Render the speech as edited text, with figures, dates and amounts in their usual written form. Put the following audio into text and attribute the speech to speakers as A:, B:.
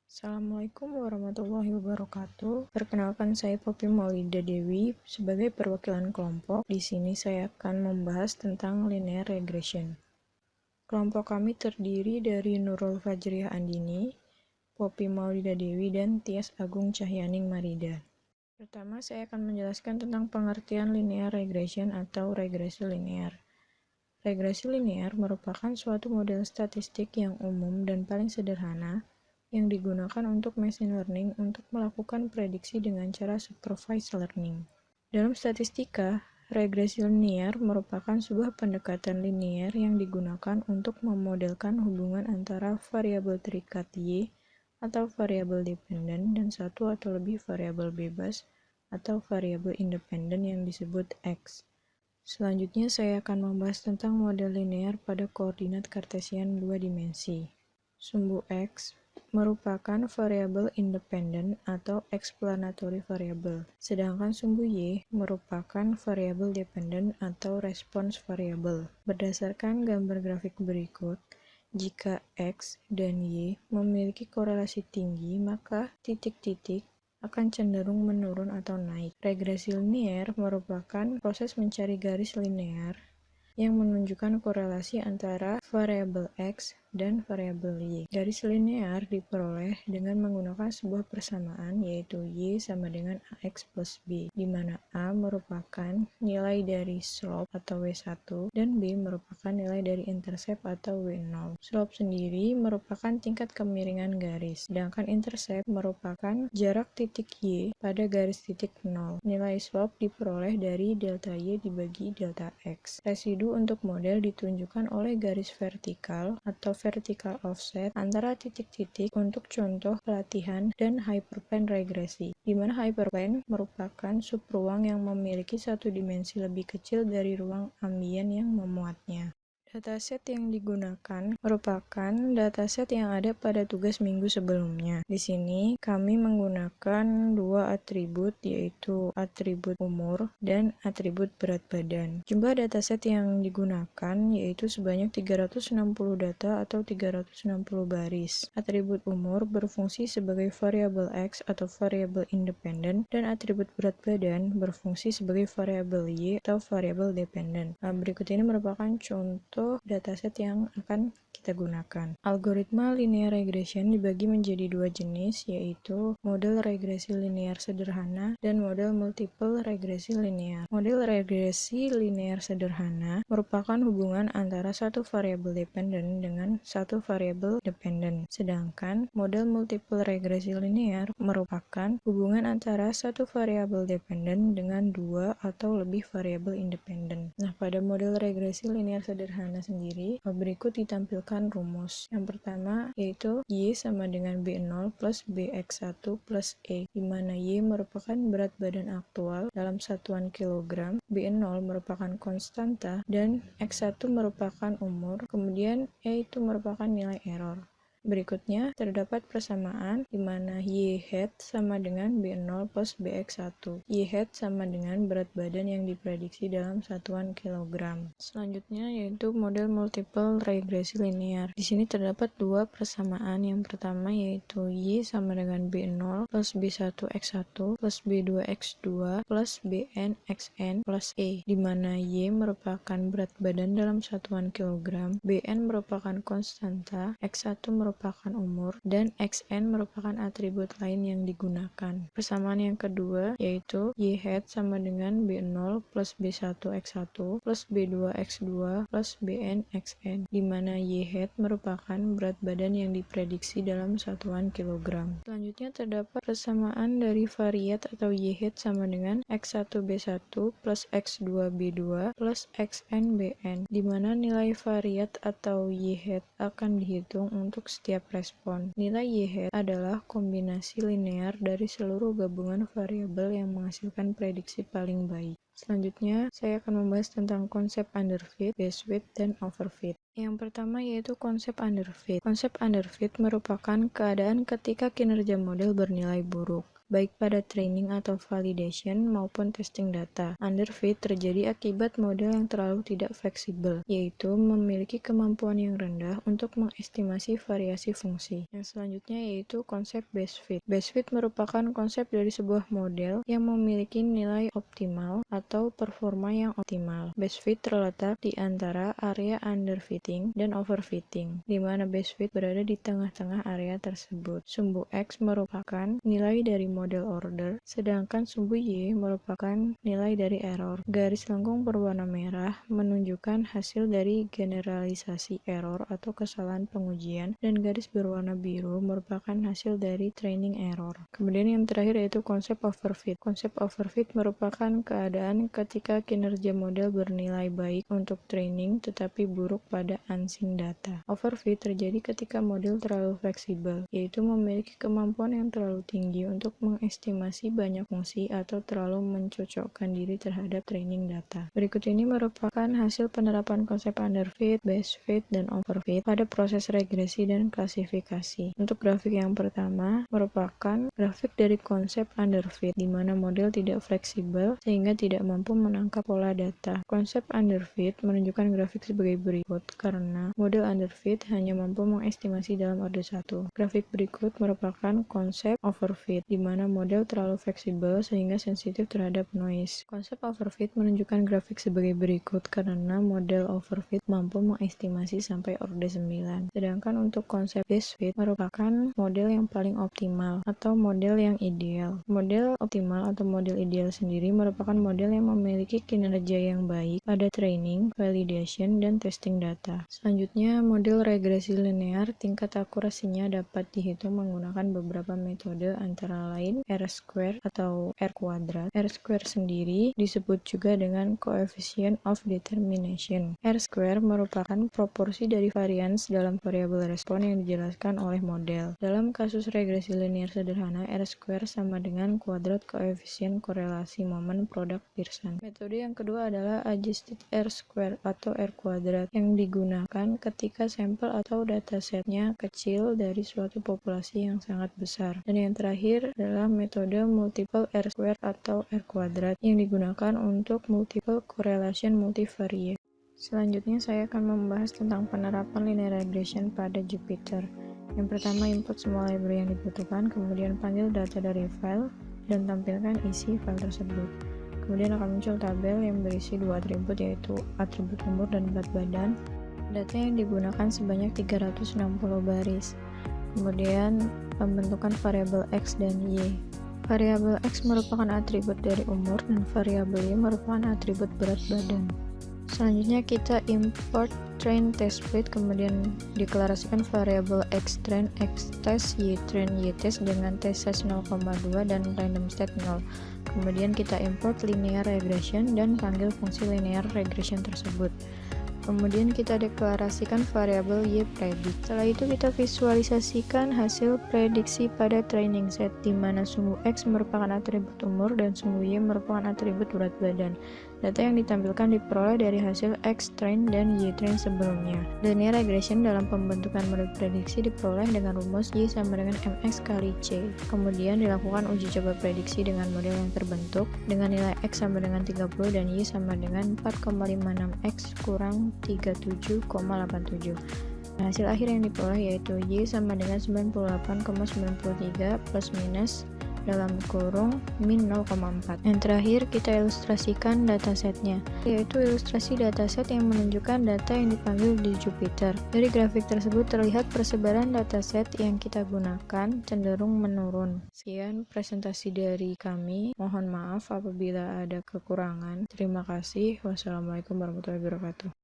A: Assalamualaikum warahmatullahi wabarakatuh. Perkenalkan, saya Poppy Maulida Dewi sebagai perwakilan kelompok. Di sini saya akan membahas tentang linear regression. Kelompok kami terdiri dari Nurul Fajriah Andini, Poppy Maulida Dewi, dan Tias Agung Cahyaning Marida. Pertama, saya akan menjelaskan tentang pengertian linear regression atau regresi linear. Regresi linear merupakan suatu model statistik yang umum dan paling sederhana yang digunakan untuk machine learning untuk melakukan prediksi dengan cara supervised learning. Dalam statistika, regresi linear merupakan sebuah pendekatan linear yang digunakan untuk memodelkan hubungan antara variabel terikat Y atau variabel dependen dan satu atau lebih variabel bebas atau variabel independen yang disebut X. Selanjutnya saya akan membahas tentang model linear pada koordinat kartesian dua dimensi. Sumbu X merupakan variabel independen atau explanatory variable, sedangkan sumbu Y merupakan variabel dependen atau response variable. Berdasarkan gambar grafik berikut, jika X dan Y memiliki korelasi tinggi, maka titik-titik akan cenderung menurun atau naik. Regresi linear merupakan proses mencari garis linear yang menunjukkan korelasi antara variabel X dan variabel Y. Garis linear diperoleh dengan menggunakan sebuah persamaan, yaitu Y sama dengan AX plus B, di mana A merupakan nilai dari slope atau W1 dan B merupakan nilai dari intercept atau W0. Slope sendiri merupakan tingkat kemiringan garis, sedangkan intercept merupakan jarak titik Y pada garis titik 0. Nilai slope diperoleh dari delta Y dibagi delta X. Residu untuk model ditunjukkan oleh garis vertikal atau vertical offset antara titik-titik untuk contoh pelatihan dan hyperplane regresi, di mana hyperplane merupakan subruang yang memiliki satu dimensi lebih kecil dari ruang ambien yang memuatnya. Dataset yang digunakan merupakan dataset yang ada pada tugas minggu sebelumnya. Di sini kami menggunakan dua atribut, yaitu atribut umur dan atribut berat badan. Jumlah dataset yang digunakan yaitu sebanyak 360 data atau 360 baris. Atribut umur berfungsi sebagai variabel X atau variabel independen, dan atribut berat badan berfungsi sebagai variabel Y atau variabel dependen. Berikut ini merupakan contoh dataset yang akan kita gunakan. Algoritma linear regression dibagi menjadi dua jenis, yaitu model regresi linear sederhana dan model multiple regresi linear. Model regresi linear sederhana merupakan hubungan antara satu variabel dependen dengan satu variabel dependen, sedangkan model multiple regresi linear merupakan hubungan antara satu variabel dependen dengan dua atau lebih variabel independen. Nah, pada model regresi linear sederhana sendiri, berikut ditampilkan rumus. Yang pertama yaitu Y sama dengan B0 plus BX1 plus E, di mana Y merupakan berat badan aktual dalam satuan kilogram, B0 merupakan konstanta, dan X1 merupakan umur, kemudian E itu merupakan nilai error. Berikutnya, terdapat persamaan di mana Y hat sama dengan B0 plus BX1. Y hat sama dengan berat badan yang diprediksi dalam satuan kilogram. Selanjutnya yaitu model multiple regresi linear. Di sini terdapat dua persamaan. Yang pertama yaitu Y sama dengan B0 plus B1X1 plus B2X2 plus BN plus E, di mana Y merupakan berat badan dalam satuan kilogram, BN merupakan konstanta, X1 merupakan umur, dan Xn merupakan atribut lain yang digunakan. Persamaan yang kedua yaitu Y hat sama dengan B0 plus B1X1 plus B2X2 plus BN, di mana Y hat merupakan berat badan yang diprediksi dalam satuan kilogram. Selanjutnya terdapat persamaan dari variat atau Y hat sama dengan X1B1 plus X2B2 plus XnBn, di mana nilai variat atau Y hat akan dihitung untuk setiap respon. Nilai Y hat adalah kombinasi linear dari seluruh gabungan variabel yang menghasilkan prediksi paling baik. Selanjutnya, saya akan membahas tentang konsep underfit, bandwidth, dan overfit. Yang pertama yaitu konsep underfit. Konsep underfit merupakan keadaan ketika kinerja model bernilai buruk. baik pada training atau validation maupun testing data. Underfit terjadi akibat model yang terlalu tidak fleksibel, yaitu memiliki kemampuan yang rendah untuk mengestimasi variasi fungsi. Yang selanjutnya yaitu konsep best fit. Best fit merupakan konsep dari sebuah model yang memiliki nilai optimal atau performa yang optimal. Best fit terletak di antara area underfitting dan overfitting, di mana best fit berada di tengah-tengah area tersebut. Sumbu X merupakan nilai dari model order, sedangkan sumbu Y merupakan nilai dari error. Garis lengkung berwarna merah menunjukkan hasil dari generalisasi error atau kesalahan pengujian, dan garis berwarna biru merupakan hasil dari training error. Kemudian yang terakhir yaitu konsep overfit. Konsep overfit merupakan keadaan ketika kinerja model bernilai baik untuk training tetapi buruk pada unseen data. Overfit terjadi ketika model terlalu fleksibel, yaitu memiliki kemampuan yang terlalu tinggi untuk mengestimasi banyak fungsi atau terlalu mencocokkan diri terhadap training data. Berikut ini merupakan hasil penerapan konsep underfit, best fit, dan overfit pada proses regresi dan klasifikasi. Untuk grafik yang pertama merupakan grafik dari konsep underfit, di mana model tidak fleksibel sehingga tidak mampu menangkap pola data. Konsep underfit menunjukkan grafik sebagai berikut karena model underfit hanya mampu mengestimasi dalam orde 1. Grafik berikut merupakan konsep overfit, di mana model terlalu fleksibel sehingga sensitif terhadap noise. Konsep overfit menunjukkan grafik sebagai berikut karena model overfit mampu mengestimasi sampai orde 9. Sedangkan untuk konsep best fit merupakan model yang paling optimal atau model yang ideal. Model optimal atau model ideal sendiri merupakan model yang memiliki kinerja yang baik pada training, validation, dan testing data. Selanjutnya, model regresi linear tingkat akurasinya dapat dihitung menggunakan beberapa metode antara lain R-square atau R-kuadrat. R-square sendiri disebut juga dengan coefficient of determination. R-square merupakan proporsi dari varians dalam variabel respon yang dijelaskan oleh model. Dalam kasus regresi linear sederhana, R-square sama dengan kuadrat koefisien korelasi momen produk Pearson. Metode yang kedua adalah adjusted R-square atau R-kuadrat yang digunakan ketika sampel atau datasetnya kecil dari suatu populasi yang sangat besar. Dan yang terakhir adalah metode multiple R-square atau R-kuadrat yang digunakan untuk multiple correlation multivariate. Selanjutnya saya akan membahas tentang penerapan linear regression pada Jupyter. Yang pertama, input semua library yang dibutuhkan, kemudian panggil data dari file, dan tampilkan isi file tersebut. Kemudian akan muncul tabel yang berisi dua atribut, yaitu atribut umur dan berat badan. Data yang digunakan sebanyak 360 baris. Kemudian pembentukan variabel X dan Y. Variabel X merupakan atribut dari umur dan variabel Y merupakan atribut berat badan. Selanjutnya kita import train test plate, kemudian deklarasikan variabel x train, x test, y train, y test dengan t size 0,2 dan random state 0. Kemudian kita import linear regression dan panggil fungsi linear regression tersebut. Kemudian kita deklarasikan variabel y predict. Setelah itu kita visualisasikan hasil prediksi pada training set, di mana sumbu x merupakan atribut umur dan sumbu y merupakan atribut berat badan. Data yang ditampilkan diperoleh dari hasil X train dan Y train sebelumnya. Linear regression dalam pembentukan model prediksi diperoleh dengan rumus Y sama dengan MX kali C. Kemudian dilakukan uji coba prediksi dengan model yang terbentuk dengan nilai X sama dengan 30 dan Y sama dengan 4,56X kurang 37,87. Hasil akhir yang diperoleh yaitu Y sama dengan 98,93 plus minus dalam kurung min 0,4. Yang terakhir kita ilustrasikan datasetnya, yaitu ilustrasi dataset yang menunjukkan data yang dipanggil di Jupyter. Dari grafik tersebut terlihat persebaran dataset yang kita gunakan cenderung menurun. Sekian presentasi dari kami, mohon maaf apabila ada kekurangan. Terima kasih. Wassalamualaikum warahmatullahi wabarakatuh.